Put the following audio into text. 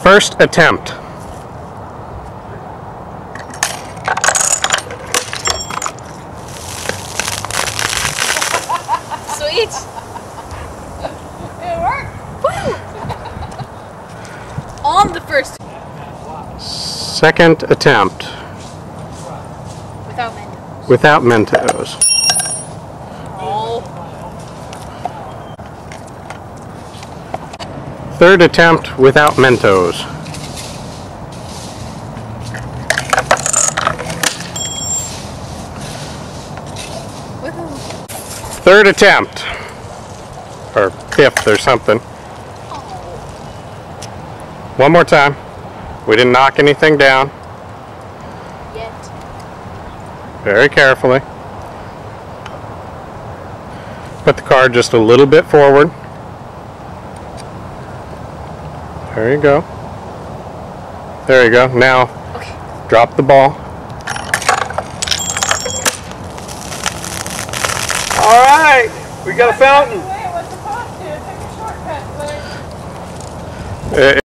First attempt. Sweet. It worked. Woo! On the first. Second attempt. Without Mentos. Without Mentos. Oh. Third attempt without Mentos. Third attempt. Or fifth or something. One more time. We didn't knock anything down. Yet. Very carefully. Put the card just a little bit forward. There you go. There you go. Now, Okay. drop the ball. All right, we got a fountain. Wait, what's the cost here? Take a shortcut, Claire.